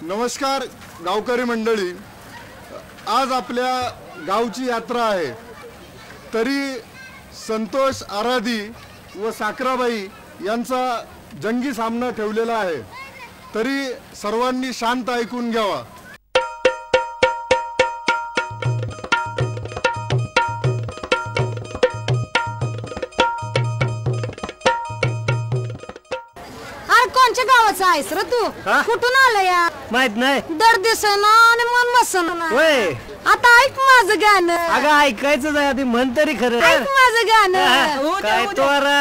नमस्कार गावकरी मंडळी, आज आपल्या गावची यात्रा आहे. तरी संतोष आराधी व साखराबाई यांचा जंगी सामना ठेवलेला आहे. तरी सर्वांनी शांत ऐकून घ्यावा. कोणच्या गावाचा आहेस रे तू? कुठून आला या? माहित नाही. दर दिसेना आणि मन बसना. होय, आता ऐक माझं गाणं. अगं ऐकायचं आहे आधी, म्हण तरी खरं. ऐक माझं गाणं. काय तोरा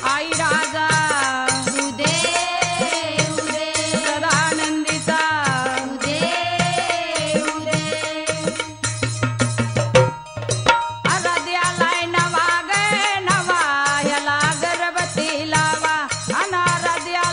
आई राजा उदे उदे सदानंदीचा उदे उदे आराध्यालाय नवा ग नवा याला गर्भवती लावा अनाराध्या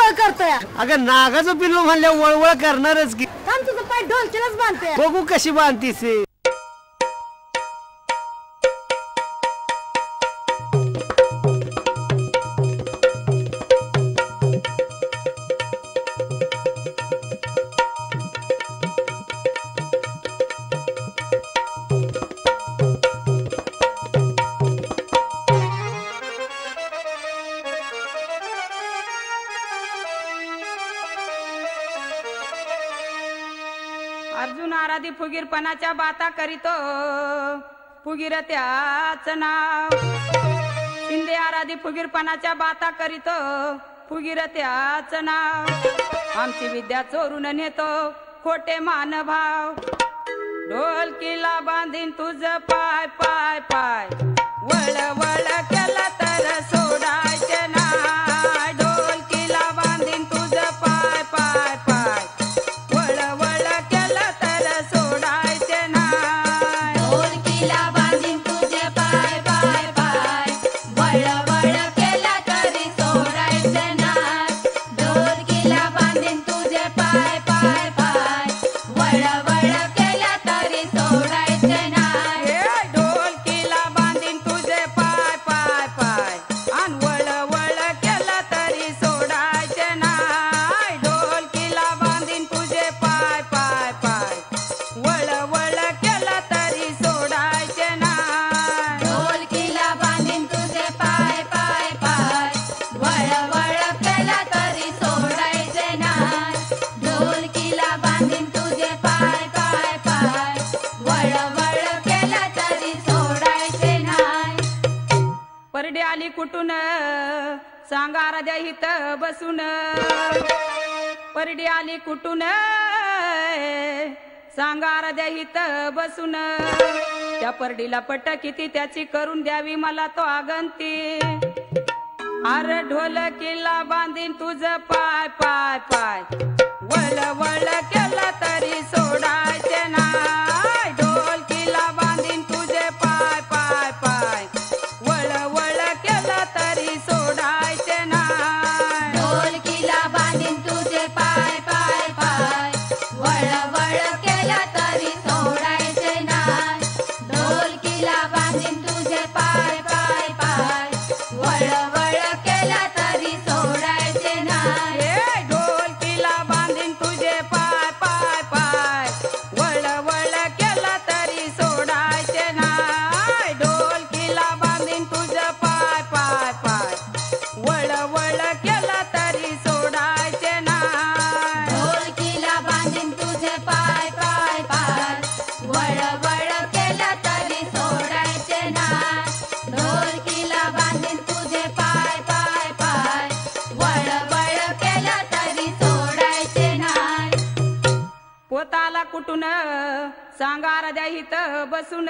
वळवळ करतोय अगं नागाचं पिल्लू म्हणल्या वळवळ करणारच की. थांब तुझं पाय ढोलकीलाच बांधते बघू कशी बांधतीस हे. अर्जुन आराधी फुगीरपणाच्या बाता करीतो फुगीर त्याच नाव. शिंदे आराधी फुगीरपणाच्या बाता करीतो फुगीर त्याच नाव. आमची विद्या चोरून नेतो खोटे मानभाव. ढोलकीला बांधीन तुझ पाय पाय पाय वळ वळ केला तर सोडायचे नाय. ढोलकीला बांधीन तुझ पाय पाय पाय वळ वळ केला तर सोडायचे नाय. ढोलकीला बांधीन तुझे पाय पाय पाय वळ वळ केला तरी सोडायचे नाय. ढोलकीला बांधीन तुझे पाय पाय पाय वळ वळ केला तरी सोडायचे नाय. ए ढोलकीला बांधीन तुझे पाय पाय पाय आन वळ वळ केला तरी सोडायचे नाय. ढोलकीला बांधीन तुझे पाय पाय पाय वळ वळ केला तरी सोडायचे नाय. ढोलकीला बांधीन तुझे पाय पाय पाय वळ वळ केला तरी सोडायचे नाय. ढोलकीला बांधीन तुझे पाय पाय पाय वळ वळ केला तरी सोडायचे नाय. परडी आली कुठून सांगार द्या हित बसून. परडी आली कुठून सांगार द्या हित बसून. त्या परडीला पट किती त्याची करून द्यावी मला तो आगंती. अरे ढोलकीला बांधीन तुझ पाय पाय पाय वळ वळ केला तरी सोडायचे नाय. ढोलकीला बांधीन तुझे पाय पाय पाय वळ वळ केला तरी सोडायचे नाय. ढोलकीला बांधीन तुझे पाय पाय पाय वळ वळ केला तरी सोडायचे नाय. ढोलकीला बांधीन तुझे पाय पाय पाय वळ वळ केला तरी सोडायचे नाय. ए ढोलकीला बांधीन तुझे पाय पाय पाय वळ वळ केला तरी सोडायचे नाय. ढोलकीला बांधीन तुझ पाय पाय पाय वळ वळ केला तरी सोडायचे नाय. ढोलकीला बांधीन तुझे पाय पाय पाय वळ वळ केला तरी सोडायचे नाय. ढोलकीला बांधीन तुझे पाय पाय पाय वळ वळ केला तरी सोडायचे नाय. पोताला कुठून सांगार द्या हित बसून.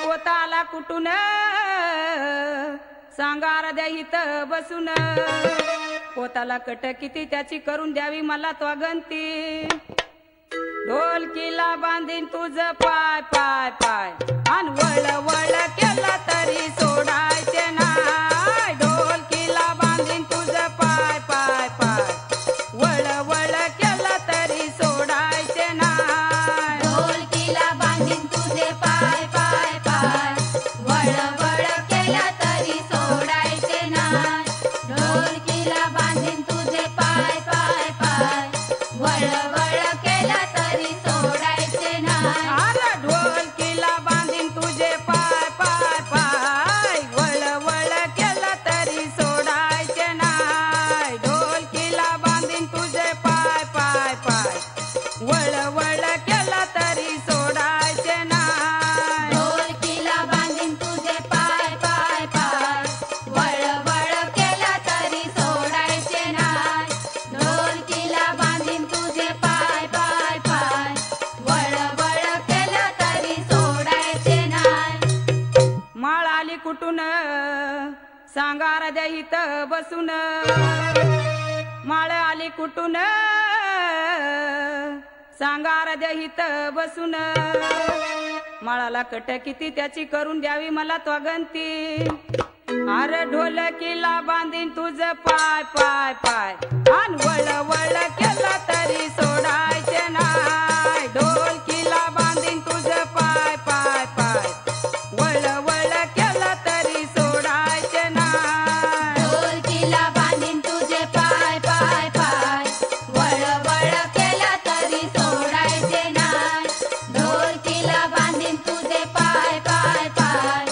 पोताला कुठून सांगार द्या हित बसून. पोताला कट किती त्याची करून द्यावी मला तो गंती. ढोलकीला बांधीन तुझ पाय पाय पाय आन वळ वळ केला तरी सोडायचे नाय. ढोलकीला बांधीन तुझ पाय पाय पाय वळ वळ केला तरी सोडायचे नाय. ढोलकीला बांधीन तुझे पाय पाय पाय वळ वळ केला तरी सोडायचे नाय. ढोलकीला बांधीन तुझे पाय पाय पाय वळ वळ केला तरी सोडायचे नाय. अरे ढोलकीला बांधीन तुझे पाय पाय पाय वळ वळ केला तरी सोडायचे नाय. ढोलकीला बांधीन तुझे पाय पाय पाय वळ वळ केला तरी सोडायचे नाय. ढोलकीला बांधीन तुझे पाय पाय पाय वळ वळ केला तरी सोडायचे नाय. ढोलकीला बांधीन तुझे पाय पाय पाय वळ वळ केला तरी सोडायचे नाय. माळ आली कुठून सांगार द्या हित बसून. माळ आली कुठून सांगार द्या हित बसून. माळाला कट किती त्याची करून द्यावी मला तो गंती. अरे ढोलकीला बांधीन तुझं पाय पाय पाय आणि वळ वळ केलं तरी सोडायचे नाही ढोलकीला बांधीन तुझं पाय पाय पाय वळ वळ केलं तरी सोडायचे नाही ढोलकीला बांधीन तुझे पाय पाय पाय वळ वळ केला तरी सोडायचे नाही ढोलकीला बांधीन तुझे पाय पाय पाय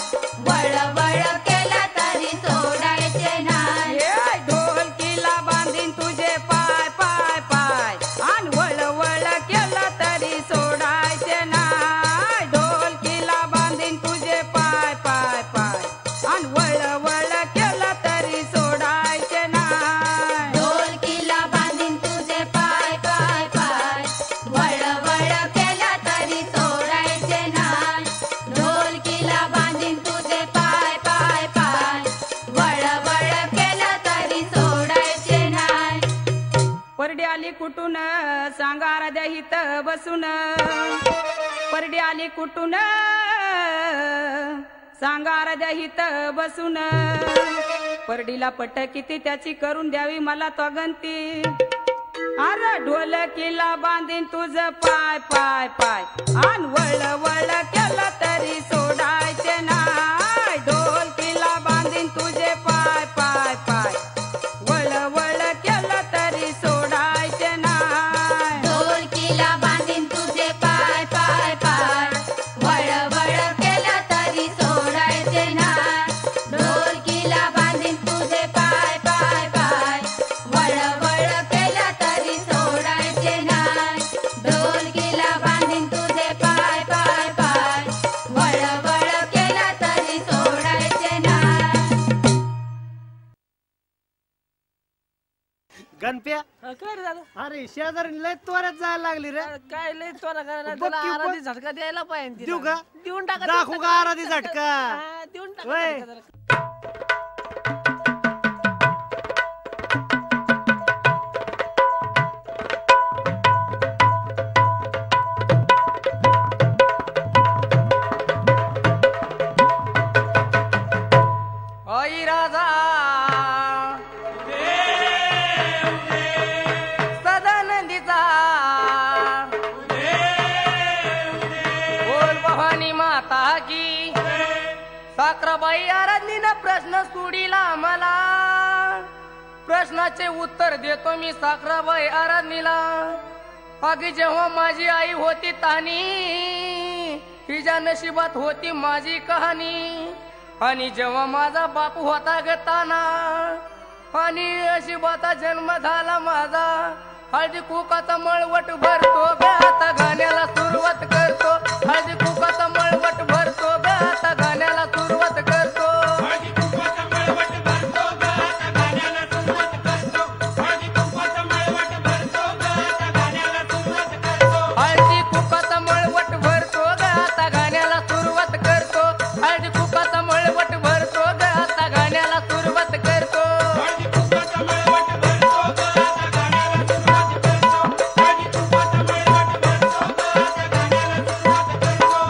वळ वळ केला तरी सोडायचे नाही ए ढोलकीला बांधीन तुझे पाय पाय पाय आणि वळ वळ केलं तरी सोडायचे नाही ढोलकीला बांधीन तुझे पाय पाय पाय आणि वळ वळ केलं तरी सोडायचे नाही ढोलकीला बांधीन तुझे पाय पाय पाय वळ वळ केला तरी सोडायचे नाही ढोलकीला बांधीन तुझे पाय पाय पाय वळ वळ केला तरी सोडायचे नाही परडी आली कुठून सांगा राजा हित बसून परडी आली कुठून सांगा राजा हित बसून परडीला पट किती त्याची करून द्यावी मला तो गंती अरे ढोलकीला बांधीन तुझं पाय पाय पाय आन वळ वळ केलं तरी सोडायचे नाही ढोलकीला बांधीन तुझे पाय पाय पाय वळ वळ केलं तरी सोडायचे नाही ढोलकीला बांधीन तुझे पाय पाय पाय वळ वळ केला तरी सोडायचे नाही ढोलकीला बांधीन तुझे पाय पाय पाय वळ वळ केला तरी सोडायचे नाही ढोलकीला बांधीन तुझे पाय पाय पाय वळ वळ केला तरी सोडायचे नाही गणप्या काय रे झालं अरे शेजारी लय त्वऱ्यात जायला लागली रे काय लय तोरा करायला बघ त्याला की, बघ. आराधी झटका द्यायला पाहिजे तिला. देऊ का? देऊन टाका दाखवू का आराधी झटका? हा, देऊन टाका होय. झटका जरा. आई राजा सदानंदीचा बोल भवानी माता की साखराबाई आराधनीनं प्रश्न सोडिला मला प्रश्नाचे उत्तर देतो मी साखराबाई आराधनीला अगे जेव्हा माझी आई होती तानी तिच्या नशिबात होती माझी कहाणी आणि जेव्हा माझा बाप होता गताना आणि नशिबाचा जन्म झाला माझा हळदी कुकाचा मळवट भरतो ग आता गाण्याला सुरुवात करतो हळदी कुकाचा मळवट भरतो ग आता गाण्याला सुरुवात करतो हळदी कुंकवाचा मळवट भरतो ग आता गाण्याला सुरुवात करतो हळदी कुंकवाचा मळवट भरतो ग आता गाण्याला सुरुवात करतो हळदी कुकाचा मळवट भरतो ग आता गाण्याला सुरुवात करतो हळदी कुकाचा मळवट भरतो ग आता गाण्याला सुरुवात करतो हळदी कुंकवाचा मळवट भरतो ग आता गाण्याला सुरुवात करतो हळदी कुंकवाचा मळवट भरतो ग आता गाण्याला सुरुवात करतो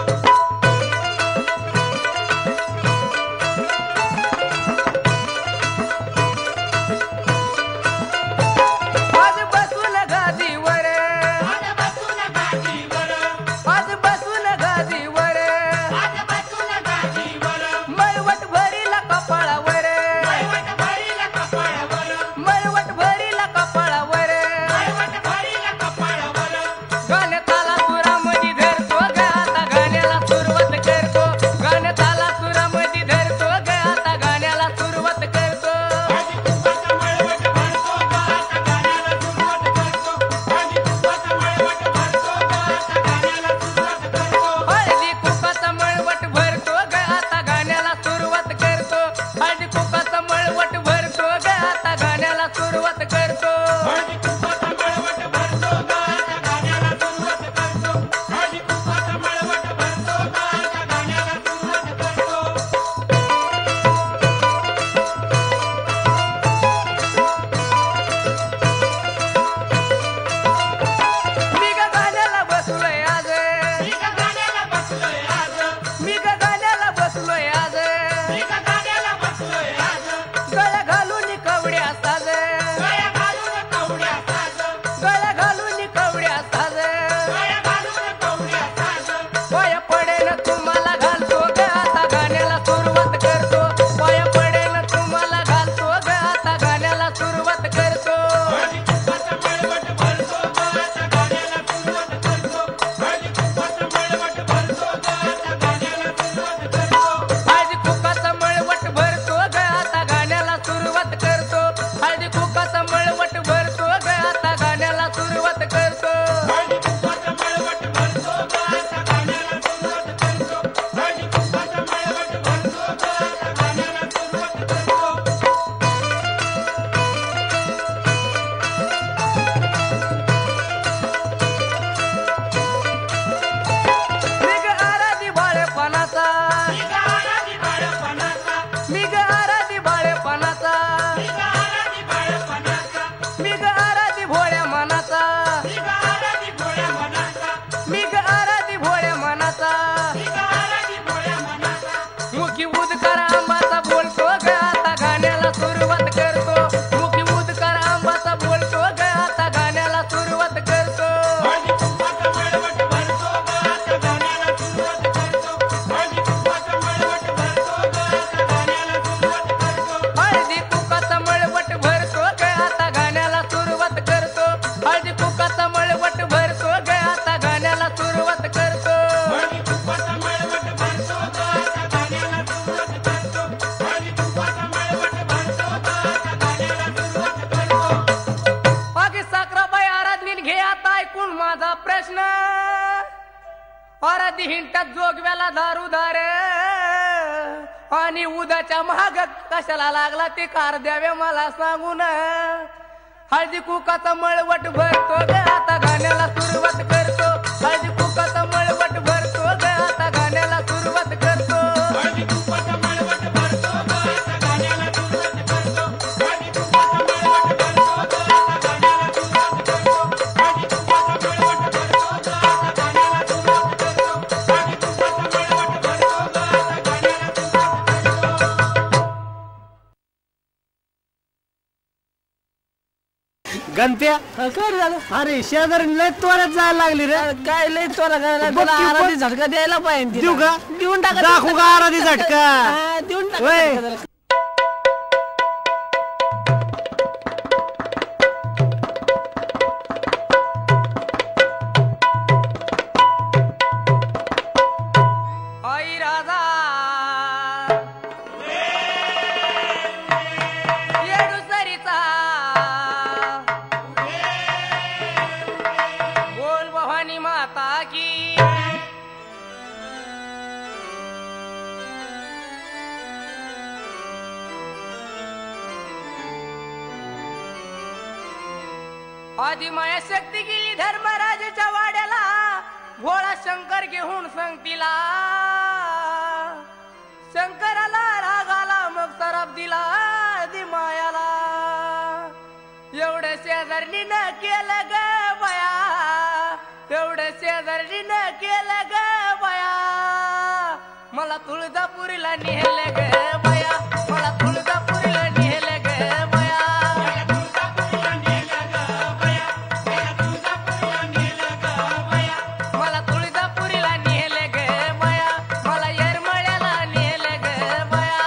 ऐकून माझा प्रश्न अरे हिंटात जोगव्याला दारूदार आणि उद्याच्या महाग कशाला लागला ते कार द्यावे मला सांगून हळदी कुकाचा मळवट भरतो ग आता गाण्याला सुरुवात करतो हळदी कुकाचा मळवट भरतो ग आता गाण्याला सुरुवात करतो हळदी कुंकवाचा मळवट भरतो ग आता गाण्याला सुरुवात करतो हळदी कुंकवाचा मळवट भरतो ग आता गाण्याला सुरुवात करतो हळदी कुंकवाचा मळवट भरतो ग आता गाण्याला सुरुवात करतो हळदी कुंकवाचा मळवट भरतो ग आता गाण्याला सुरुवात करतो गणप्या काय झालं अरे शेजारी लय त्वऱ्यात जायला लागली रे काय लय त्वरा करायला बघ त्याला की, आराधी झटका द्यायला पाहिजे देऊ तिला. का? देऊन टाका दाखवू का आराधी झटका? हा, देऊन टाका वय. झटका त्याला. आई राजा येडूसरीचा बोल भवानी माता की आदिमाया शक्ती गेली धर्मराजाच्या वाड्याला भोळा शंकर घेऊन संगतीला शंकराला रागाला मग सराप दिला आदिमायाला एवढं शेजारणीनं केलं ग बया एवढं शेजारणीनं केलं ग बया मला तुळजापुरीला नेलं ग बया मला तुळजापुरीला नेलं ग बया मला तुळजापुरीला नेलं ग बया मला येरमळ्याला नेलं ग बया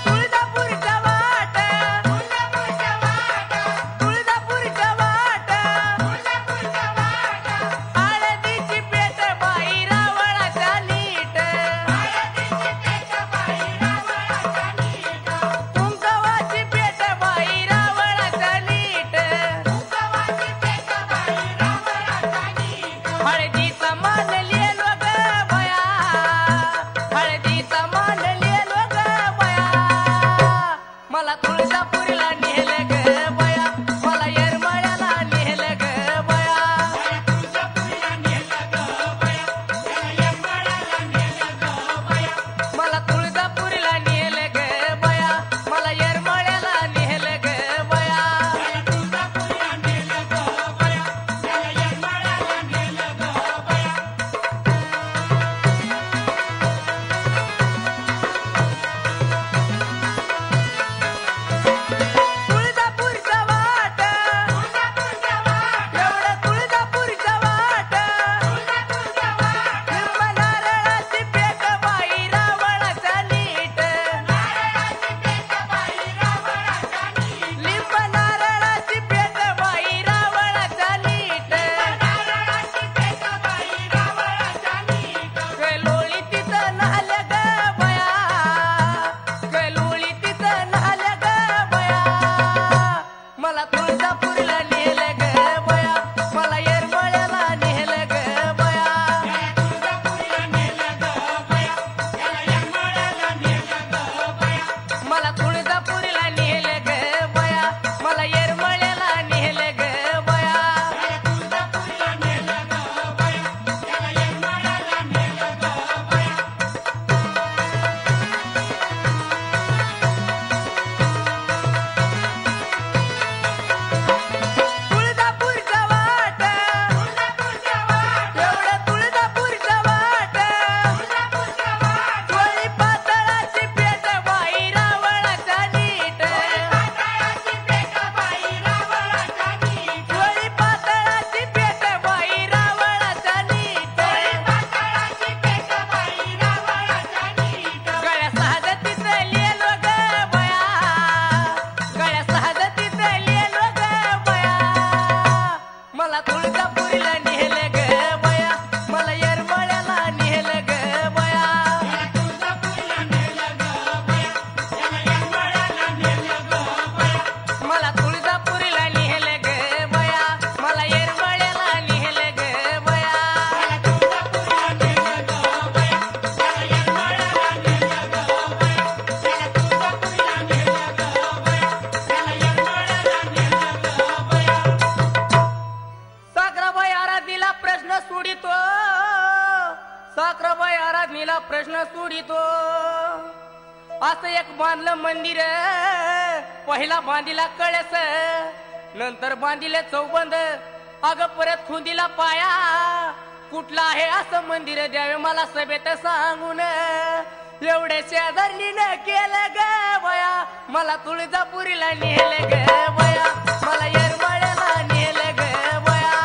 तुळजापूरच्या वाट तुळजापूरच्या वाट हळदीची पेट बाई रावळाच्या नीट कुंकवाची पेट बाई रावळाच्या नीट हळदीचा मान लिहिलो ग बया हळदीचा मान लिहिलो ग बया मला तुळजापुरीला नेलं ग बया मला येरमळ्याला नेलं ग बया मला तुळजापुरीला नेलं ग बया मला येरमळ्याला नेलं ग बया तुळजापूरच्या वाट एवढं तुळजापूरच्या वाट लिंब नारळाची पेट बाई रावळाच्या नीट लिंब नारळाची पेट बाई रावळाच्या नीट गलोळी तिथं नाहल्या ग बया गलोळी तिथं नाहल्या ग बया मला तुळजापूरला नेलं ग बया मला येरमळ्याला नेलं ग बया मला तुळजापूरला नेलं ग बया मला येरमळ्याला नेलं ग बया तुळजापूरच्या वाट एवढं तुळजापूरच्या वाट थोडी पातळाची पेट बाई रावळाच्या नीट थोडी पातळाची पेट बाई रावळाच्या नीट गळ्या सहागतीचं लिहिलो ग बया गळ्या सहागतीचं लिहिलो ग बया मला तुळजापुरीला नेलं ग बया प्रश्न सोडितो साखराबाई आराधनीला प्रश्न सोडितो असं एक बांधलं मंदिर पहिला बांधिला कळस नंतर बांधिले चौबंद अग परत खुंदीला पाया कुठला आहे असं मंदिर द्यावे मला सभेत सांगून एवढे शेजारणीने केलं ग बया मला तुळजापुरीला नेलं ग बया मला येरमाळ्याला नेलं ग बया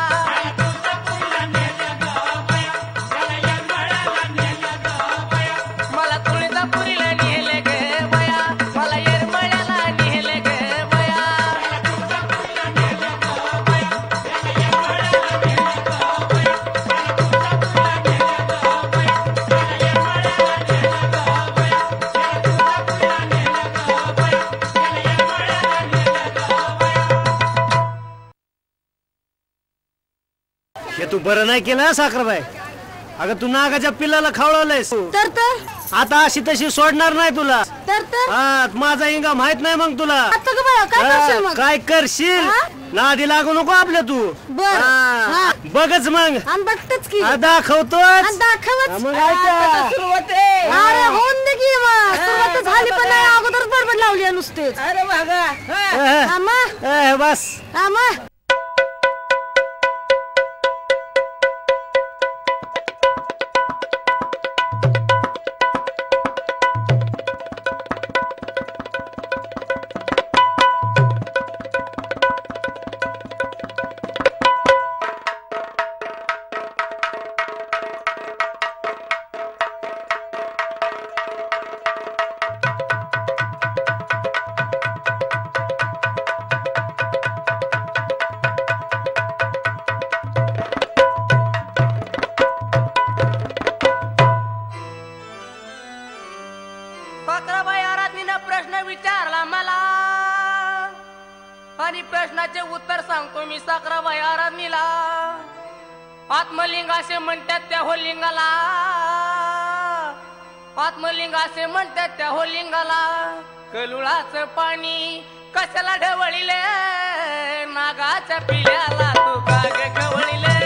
मला तुळजापुरीला नेलं ग बया मला येरमाळ्याला नेलं ग बया हे तू बरं नाही केलं साखरबाई. अगं तू नागाच्या पिल्लाला खावळालंयस तर आता अशी तशी सोडणार नाही तुला. तर हा माझा इंगा माहित नाही मग तुला. आता का बया काय करशील मग? काय करशील हा? नादी लागू नको आपल्या तू. बरं. हा. हा. बघच मग आणि बघतेच की दाखवतोच. दाखवच मग ऐका सुरुवात आहे. अरे होऊन दे की मग सुरुवात तर झाली पण नाही अगोदरच बडबड लावली आहे नुसतेच. अरे बघा हा मग. बस हा मग. साखराबाई आराधनीनं प्रश्न विचारला मला आणि प्रश्नाचे उत्तर सांगतो मी साखराबाई आराधनीला. आत्मलिंग असे म्हणतात त्या हो लिंगाला आत्मलिंग असे म्हणतात त्या हो लिंगाला कलुळाचं पाणी कशाला ढवळीले नागाच्या पिल्याला तू काग खवळीले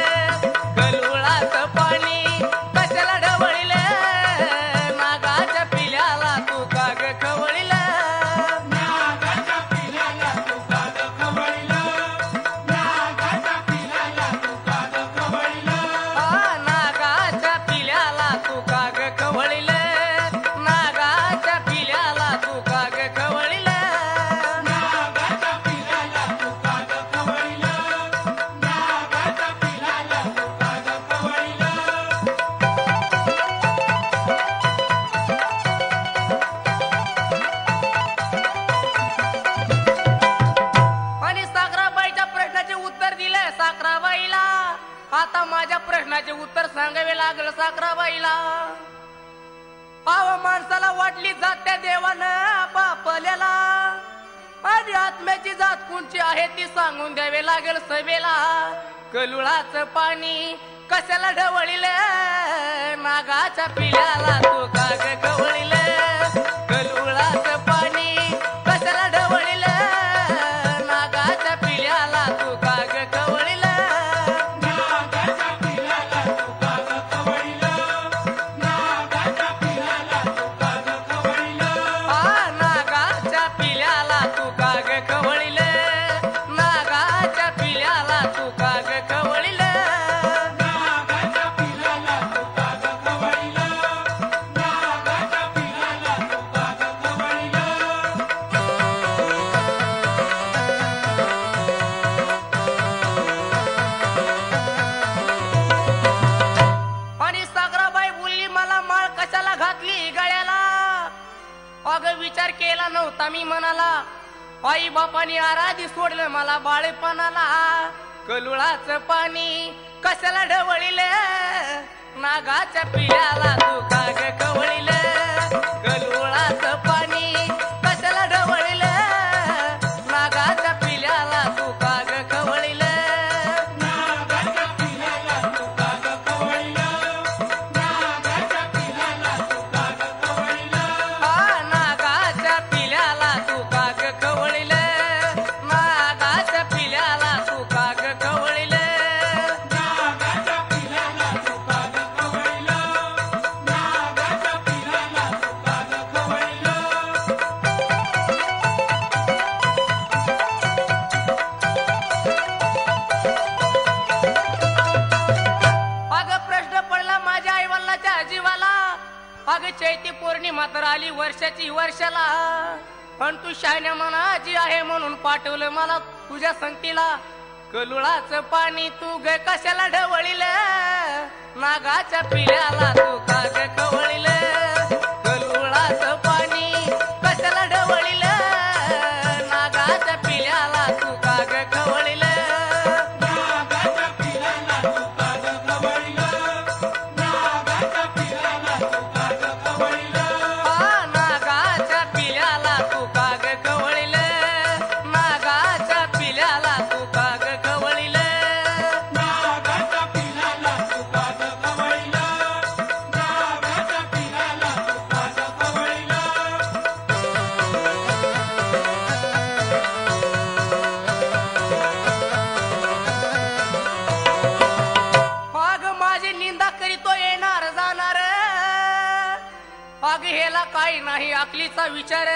कलुळाचं पाणी कशाला ढवळीले नागाच्या पिल्याला तू काग खवळीले नागाच्या पिल्याला तू काग खवळीले नागाच्या पिल्याला तू काग खवळीले आणि साखराबाईच्या प्रश्नाचे उत्तर दिले साखराबाईला. आता माझ्या प्रश्नाचे उत्तर सांगावे लागलं साखराबाईला. माणसाला वाटली जात त्या देवानं बापल्याला आणि आत्म्याची जात कोणची आहे ती सांगून द्यावे लागेल सभेला. कलुळाचं पाणी कशाला ढवळीले नागाच्या पिल्याला तू काग खवळीले कलुळाचं पाणी कशाला ढवळीले नागाच्या पिल्याला तू काग खवळीले नागाच्या पिल्याला तू काग खवळीले नागाच्या पिल्याला तू काग खवळीले आणि सागराबाई बोलली मला माळ कशाला घातली गळ्याला. अगं विचार केला नव्हता मी मनाला आई बापानी आराधी सोडलं मला बाळपणाला. कलुळाचं पाणी कशाला ढवळीले नागाच्या पिल्याला तू काग खवळीले कलुळाचं पाणी कशाला ढवळीले नागाच्या पिल्याला तू काग खवळीले नागाच्या पिल्याला तू काग खवळीले नागाच्या पिल्याला तू काग खवळीले मात्र आली वर्षाची वर्षाला. पण तू शान्या मनाची आहे म्हणून पाठवलं मला तुझ्या संगतीला. कलुळाचं पाणी तू ग कशाला ढवळील, नागाच्या पिल्याला तू का ग खवळील. कलुळाचं पाणी कशाला ढवळील, नागाच्या पिल्याला तू का ग खवळील. नागाच्या पिलाला तू का ग खवळील, नागाच्या पिलाला तू का ग खवळील. नागाच्या पिल्याला तू का ग खवळील, नागाच्या पिल्याला तू का ग खवळील. नागाच्या पिलाला तू का ग खवळील, नागाच्या पिलाला तू का ग खवळील. अग माझी निंदा करीतो येणार जाणार. अग हेला काही नाही अकलीचा विचार.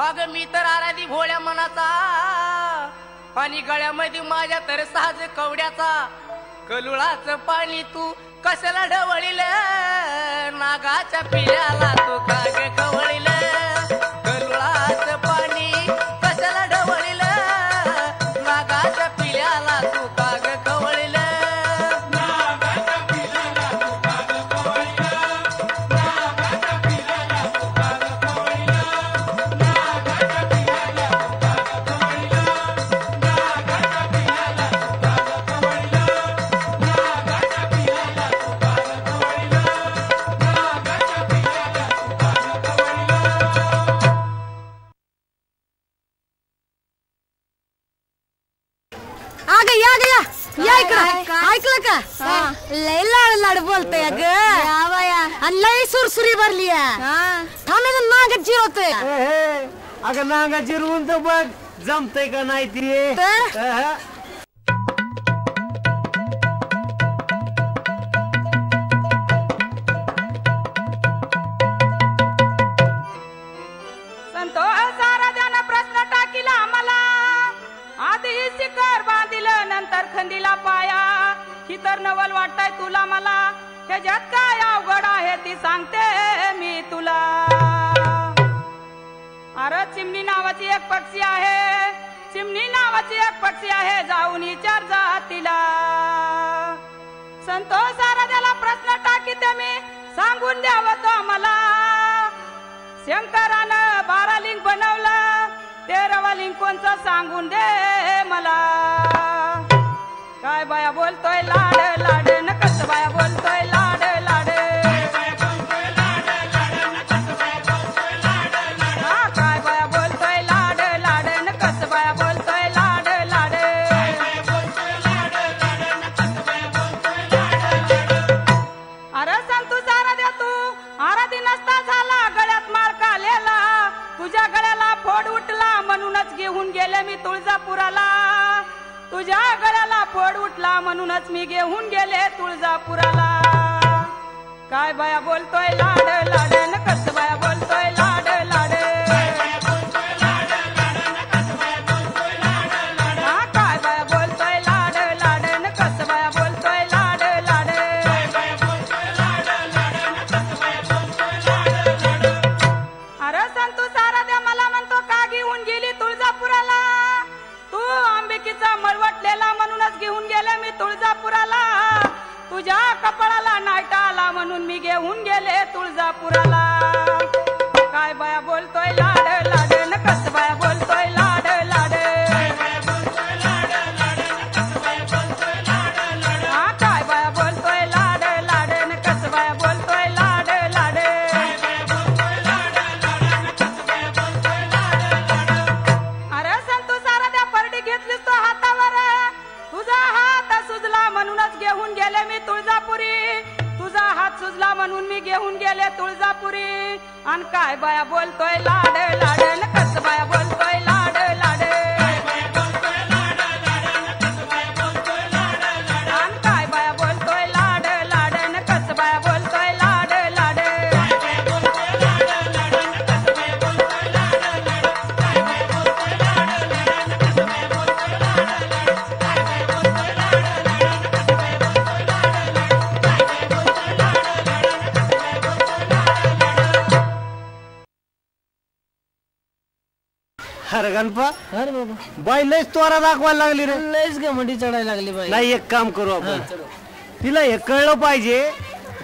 अग मी तर आराधी भोळ्या मनाचा, आणि गळ्यामध्ये माझ्या तर साज कवड्याचा. कलुळाचं पाणी तू कशाला ढवळील, नागाच्या पिल्याला तू का ग खवळील. कलुळाचं पाणी कशाला ढवळील, नागाच्या पिल्याला तू का ग खवळील. नागाच्या पिलाला तू का ग खवळील, नागाच्या पिलाला तू का ग खवळील, नागाच्या पिलाला तू का ग खवळील, नागाच्या पिलाला तू का ग खवळील, नागाच्या पिलाला तू का ग खवळील, नागाच्या पिलाला तू का ग खवळील. अगं या इकडं. ऐकलं का? लय लाड लाड बोलतय ग. आणि लय सुरसुरी भरली थांबे नागत जिरवतोय. अगं नागा जिरवून तर बघ जमतय का नाही ते. तर? अहं. संतोष साराध्यानं प्रश्न टाकीला मला. आधी शिखर बांधिलं नंतर खंदीला पाया. ही तर नवल वाटतंय तुला मला, ह्याच्यात काय अवघड आहे ती सांगते मी तुला. अरे चिमणी नावाची एक पक्षी आहे, चिमणी नावाची एक पक्षी आहे, जाऊन विचार जा तिला. संतोष साराध्याला प्रश्न टाकीते मी, सांगून द्यावं तो मला. शंकरानं 12 लिंग बनवलं, 13वा लिंग कोणचं सांगून दे मला. काय बाया बोलतोय लाड लाड न कस बाया बोलतोय लाड लाड. हा, काय बाया बोलतोय लाड लाड न कस बाया बोलतोय लाड लाड. अरे संतू सारा द्या तू आराधी नसता झाला, गळ्यात माळका आलेला. तुझ्या गळ्याला फोड उठला म्हणूनच घेऊन गेले मी तुळजापुराला. तुझ्या गळ्याला फोड उठला म्हणूनच मी घेऊन गेले तुळजापुराला. काय बाया बोलतोय लाड लाड न कस बाया बोलतोय लाड लाड. हा, काय बाया बोलतोय लाड लाड न कस बाया बोलतोय लाड लाड. अरे संतू सारा द्या मला म्हणतो का घेऊन गेली तुळजापुराला. तू आंबिकीचा मळवटलेला म्हणूनच घेऊन गेले मी तुळजापुराला. तुझ्या कपाळाला नाईटा आला म्हणून मी घेऊन गेले तुळजापुराला. काय बाया बोलतोय लाड लाड न कस बाया बोलतोय लाड लाड. हा, काय बाया बोलतोय लाड लाड न कस बाया बोलतोय लाड लाड. अरे संतू सारा द्या परडी घेतलीस तो हातावर. तुझा हात सुजला म्हणूनच घेऊन गेले मी तुळजापुरी. तुझा हात सुजला म्हणून मी घेऊन गेले तुळजापुरी. आणि काय बाया बोलतोय लाड लाड न कस बाया बोलतोय लाड लाड. आणि काय बाया बोलतोय लाड लाड न कस बाया बोलतोय लाड लाड. अरे गणपा अरे बाबा बाई लयच तोरा दाखवायला लागली रे. लयच घमंडी चढायला लागली बाई. नाही एक काम करू आपण तिला हे कळलं पाहिजे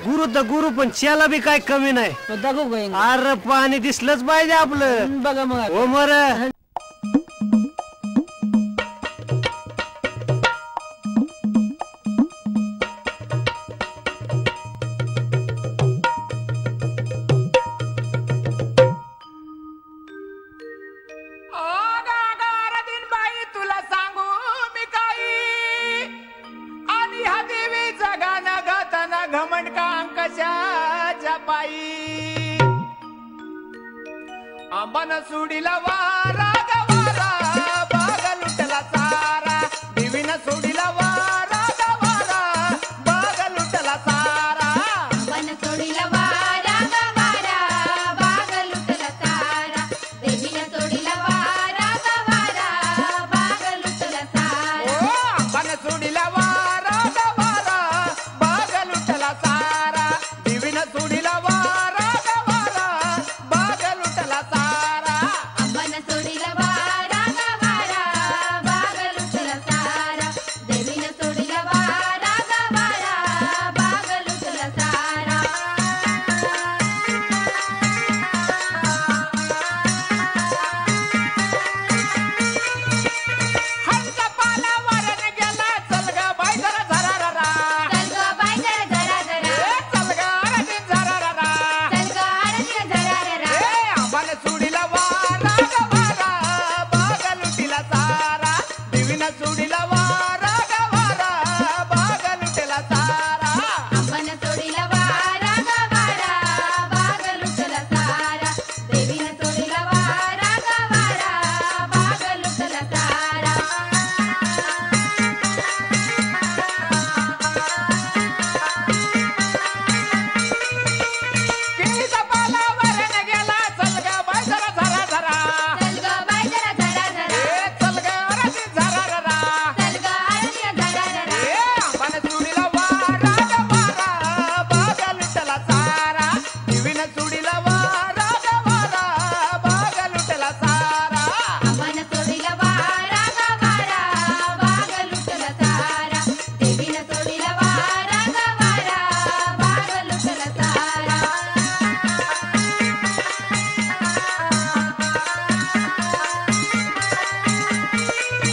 गुरु तर गुरु पण त्याला बी काय कमी नाही. दाखवू काय अरे पाणी दिसलंच पाहिजे आपलं. बघा मग हो मर बाई तुला सांगू मी काही आणि हा देवीचा गाणं गाताना घमंड का अंकशाच्या पायी आंबान सुडीला वारा गवारा बाग लुटला सारा देवीनं सोडीला वारा गवारा बाग लुटला सारा मन सोडीला वारा गवारा बाग लुटला सारा देवीनं सोडीला वारा गवारा बाग लुटला सारा ओ आंबान सुडीला वारा गवारा बाग लुटला सारा देवीनं सोडीला वारा गवारा बाग लुटला सारा मन सोडीला वारा गवारा बाग लुटला सारा देवीनं सोडीला वारा गवारा बाग लुटला सारा हंस पाला वरण गेला चल ग बाई जरा झरा रा चल ग बाई जरा जरा जरा चल ग अरे झरा रा चल ग आरतीला जरा जरा ए आंबान सुडीला वारा गवारा बाग लुटीला सारा देवीनं सुडीला वारा गवारा बाग लुटीला सारा मन सोडीला वारा गवारा बाग लुटला सारा देवीनं सोडीला वारा गवारा बाग लुटला सारा केळीचा पाला वरण गेला चल ग बाई जरा झरा झरा चल ग बाई जरा जरा जरा ए चल ग अरे झरा रा चल ग आरतीला जरा जरा ए आंबान सुडीला वारा गवारा बाग लुटला सारा देवीनं सुडीला वारा गवारा बाग लुटला सारा मन सोडीला वारा गवारा बाग लुटला सारा देवीनं सोडीला वारा गवारा बाग लुटला सारा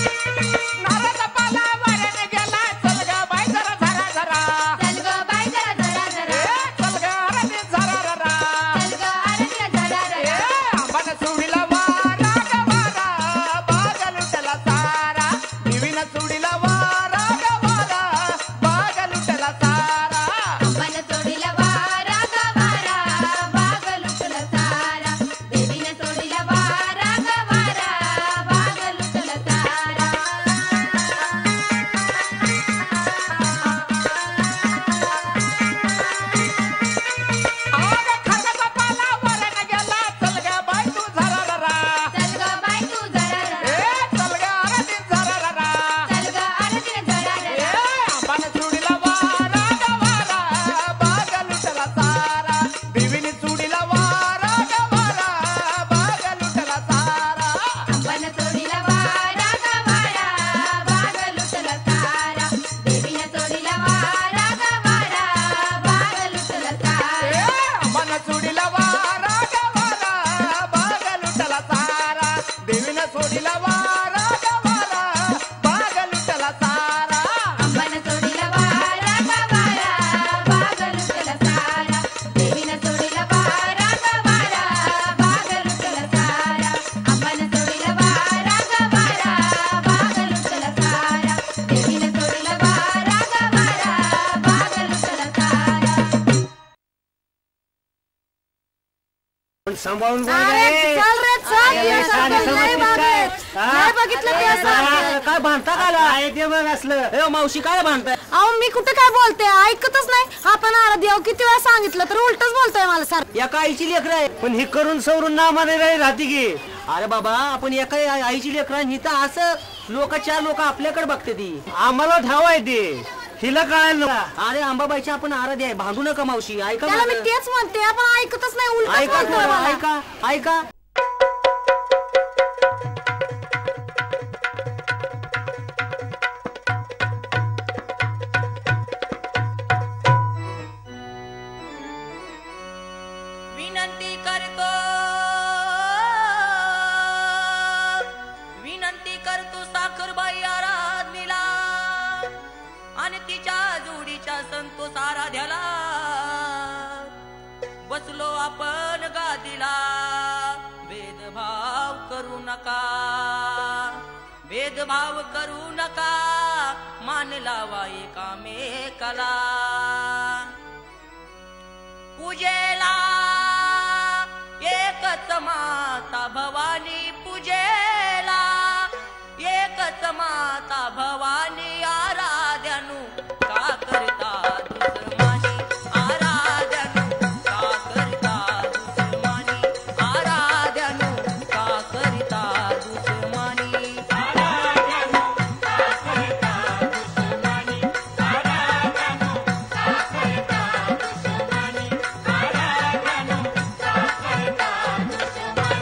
नारळाचा पाला वरण गेला चल ग बाई जरा झरा झरा चल ग बाई जरा जरा जरा ए चल ग अरे झरा रा चल ग आरतीला जरा ए जरा आंबान सुडीला वारा गवारा बाग लुटला सारा देवीनं सुडीला वारा गवारा बाग लुटला सारा मन सोडीला वारा गवारा बाग लुटला सारा देवीनं सोडीला वारा गवारा बाग लुटला सारा आग खरकाचा पाला वरण गेला चल ग बाई तू झरा रा चल ग बाई तू जरा जरा ए चल ग अरे झरा रा चल ग आरतीला जरा ए जरा आंबान सुडीला वारा गवारा बाग लुटला सारा देवीने सुडीला वारा गवारा बाग लुटला सारा मन सोडीला वारा गवारा बाग लुटला सारा देवीनं सोडीला वारा गवारा बाग लुटला सारा मन सुडीला वारा गवारा बाग लुटला सारा देवीनं सोडीला वारा गवारा बाग लुटला सारा मन सोडीला वारा गवारा बाग लुटला सारा देवीनं सोडीला वारा गवारा बाग लुटला सारा मन सोडीला वारा गवारा बाग लुटला सारा देवीनं सोडीला वारा गवारा बाग लुटला सारा पण सांभाळून बोल अरे रे. चल रे चल अरे, ये साडी सरपंच लय समजलीस बाग काय? आहेत. हा? नाही बघितलं ते असं. अरे, काय भांडता काय ते बघ असलं. ए मावशी काय भांडताय? अहो मी कुठे काय बोलते ऐकतच नाही आपण आराधी अहो किती वेळा सांगितलं तर उलटच बोलतोय मला सारखं. या आईची लेकर आहे. पण ही करून सवरून नामाने राहते की. अरे बाबा आपण एका आईची लेकर ही तर असं चार लोक आपल्याकडे बघते ती. आम्हाला ठावाय ते हिला कळायला नको. अरे अंबाबाईची आपण आराध्य आहे भांडू नका मावशी. ऐका त्याला मी माझं. तेच म्हणते आपण ऐकतच नाही उलटच ऐका बोलतोय मला. ऐका ऐका आणि तिच्या जोडीच्या संतोष आराध्याला बसलो आपण गादीला. भेदभाव करू नका, भेदभाव करू नका, मान लावा एकामेकाला. पूजेला एकच माता भवानी, पूजेला एकच माता भवानी. आराध्यानु का करता दुश्मनी, आराध्यानु का करता दुश्मनी, आराध्यानु का करता दुश्मनी. दुश्मनी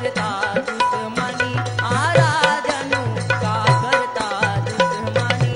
करता दुश्मनी आराजनो का करता दुश्मनी